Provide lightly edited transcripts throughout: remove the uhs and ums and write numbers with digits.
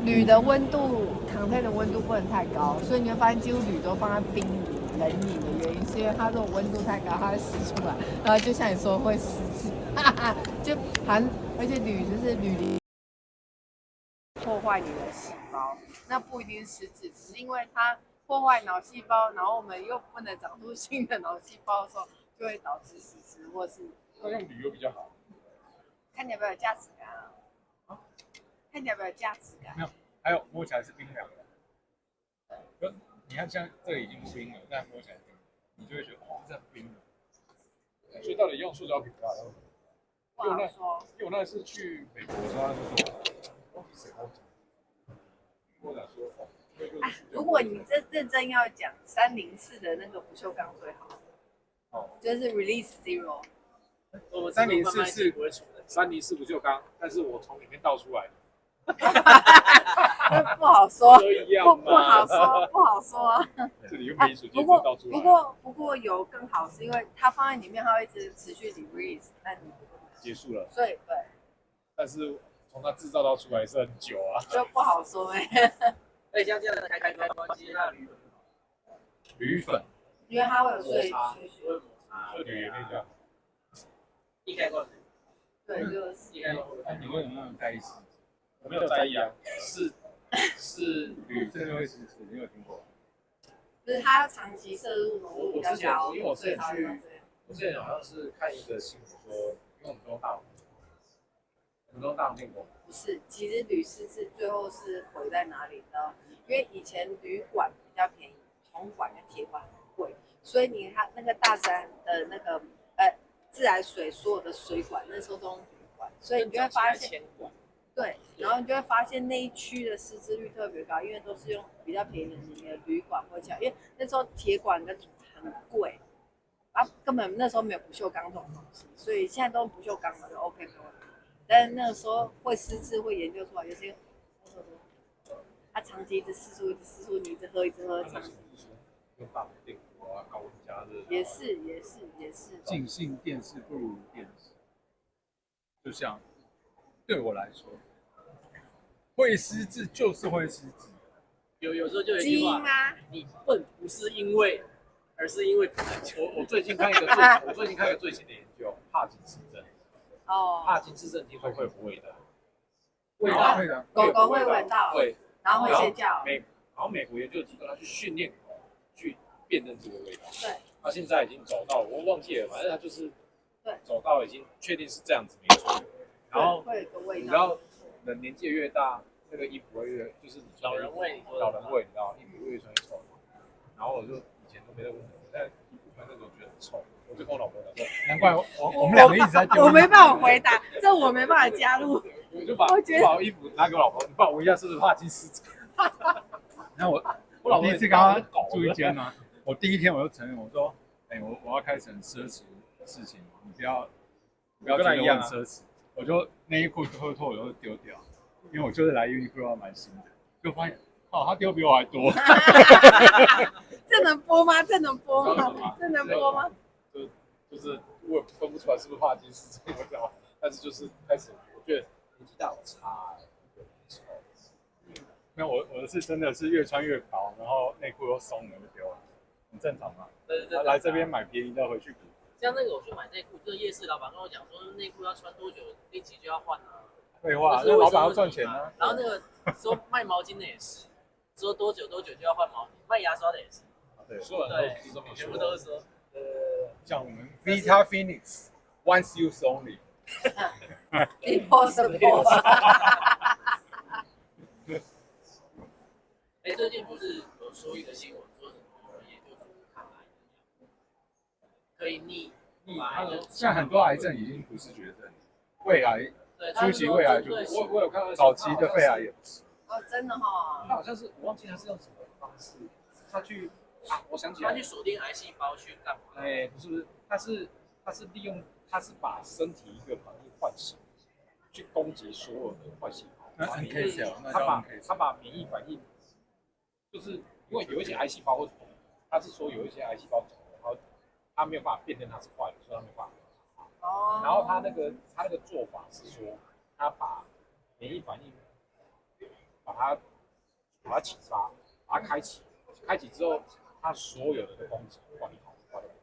铝的温度，container的温度不能太高，所以你会发现几乎铝都放在冰里冷饮的原因，是因为它这种温度太高，它会湿出来，然后就像你说会湿纸，就而且铝就是铝离破坏你的细胞，那不一定是失智，只是因为它破坏脑细胞，然后我们又不能长出新的脑细胞的时候，就会导致失智，或是那用铝又比较好。看起来比较有价值感啊，看起来比较有价值感。没有，还有摸起来是冰凉的。就你看，像这个已经冰了，但摸起来冰，你就会觉得哇，这很冰的。所以到底用塑胶瓶啊？不好说。因为我那次去美国的时候，他就说，忘记谁跟我讲说，哦，如果你认真要讲304的那个不锈钢最好，哦，就是 Release Zero。我304是304不锈钢，但是我从里面倒出来的。不好说，不好说。这里用没水就倒出来。不过有更好，是因为它放在里面，它会一直持续 release， 那你结束了。所以对。但是从它制造到出来是很久啊，就不好说所以像这样的开关机，那铝粉，因为它会有碎屑，所以铝也可以这样。一开关。对，就是一开关。你为什么那么在意？我没有在意啊，是铝真的会失智，你有听过？就是它要长期摄入浓度比较高，因为我之前好像是看一个新闻说，因为我们都大陆听过。不是，其实铝失智最后是毁在哪里呢？因为以前铝管比较便宜，铜管跟铁管很贵，所以它那个大山的那个自来水所有的水管那时候都用铝管，所以你就会发现，对，然后你就会发现那一区的失智率特别高，因为都是用比较便宜的那个铝管或者因为那时候铁管跟很贵，根本那时候没有不锈钢这种东西，所以现在都用不锈钢了就 OK 没问题。但是那个时候会失智，会研究出来，就是因为它长期一直失速，你一直喝，长期。用大电锅啊，高温加热。也是。静性电视不如电视，就像对我来说，会失智就是会失智。有时候就有一句话，你笨不是因为，而是因为我最近看一个最新的研究，帕金氏症。哦。帕金氏症听说会不会的？会的。狗狗会闻到。会。然后会尖叫。然后美国研究机构他去训练狗去辨认这个味道。对。他现在已经走到，我忘记了，反正他就是对走到已经确定是这样子没错。然后会有个味道。你知道人年纪越大，那个衣服会越就是老人味，你知道衣服越穿越臭。然后我就以前都没在问，但衣服穿那时候觉得很臭，我就跟我老婆讲说，难怪我们两个一直在丢。我没办法回答，这我没办法加入。我就把我衣服拿给我老婆，你帮我闻一下是不是帕金失症。然后我老婆第一次跟他住一间嘛，我第一天我就承认，我说，我要开始很奢侈的事情，你不要觉得我很奢侈，我就内衣裤脱我就丢掉，因为我就是来 Uniqlo 要买新的，就发现他丢比我还多。这能播吗？这能播吗？就是我也分不出来是不是帕金斯症，但是就是开始我觉得年纪大有差。那我的是真的是越穿越薄，然后内裤又松了就丢了，很正常嘛。对。来这边买便宜再回去补。像那个我去买内裤，就是夜市老板跟我讲说，内裤要穿多久，定期就要换啊。废话，那老板要赚钱啊。然后那个说卖毛巾的也是，说多久就要换毛巾，卖牙刷的也是。对，所有人都是这么说。全部都是说，像我们 Vita Phoenix Once Use Only。Impossible。最近不是有说一个新闻，说什么研究出抗癌可以逆癌的。现在很多癌症已经不是绝症，胃癌、初期胃癌就不是。我有看到早期的肺癌也不是。哦，真的哈。他好像是我忘记他是用什么方式，他去我想起来，他去锁定癌细胞去干嘛？不是，他是利用把身体一个防疫唤醒，去攻击所有的坏细胞。那 NK cell，他把免疫反应。就是因为有一些癌细胞会肿，他是说有一些癌细胞肿，然后他没有办法辨认它是坏的，所以他没有办法。哦。然后他那个做法是说，他把免疫反应把它把它启发，把它开启之后，它所有的功能管理好，坏的功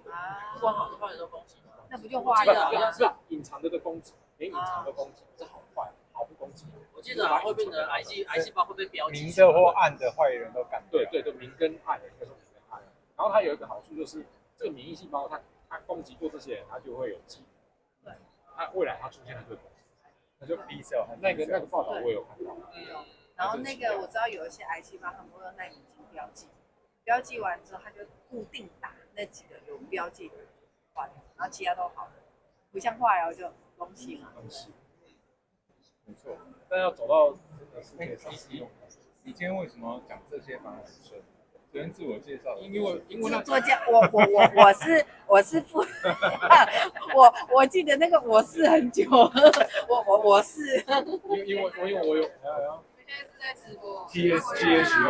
能。啊，不管好坏的东西，那不就坏了吗？不是隐藏的功能，连隐藏的功能是好坏，好不攻击。我记得会变成癌细胞会被标记。明的或暗的坏人都干掉。对，明跟暗，应该说明跟暗。然后它有一个好处就是，这个免疫细胞它攻击过这些人，它就会有记忆。对。它未来它出现的这个攻击，那就 B cell 那个报道我有看到。然后那个我知道有一些癌细胞，他们会用耐米金标记，标记完之后，它就固定打那几个有标记的坏，然后其他都好的，不像化疗就东西嘛。东西，没错。但要走到这个世界上，你今天为什么讲这些反而很顺？昨天自我介绍，因为那作家，我是副，我记得那个我是很久，我是，因为我有。现在是在直播 TSGH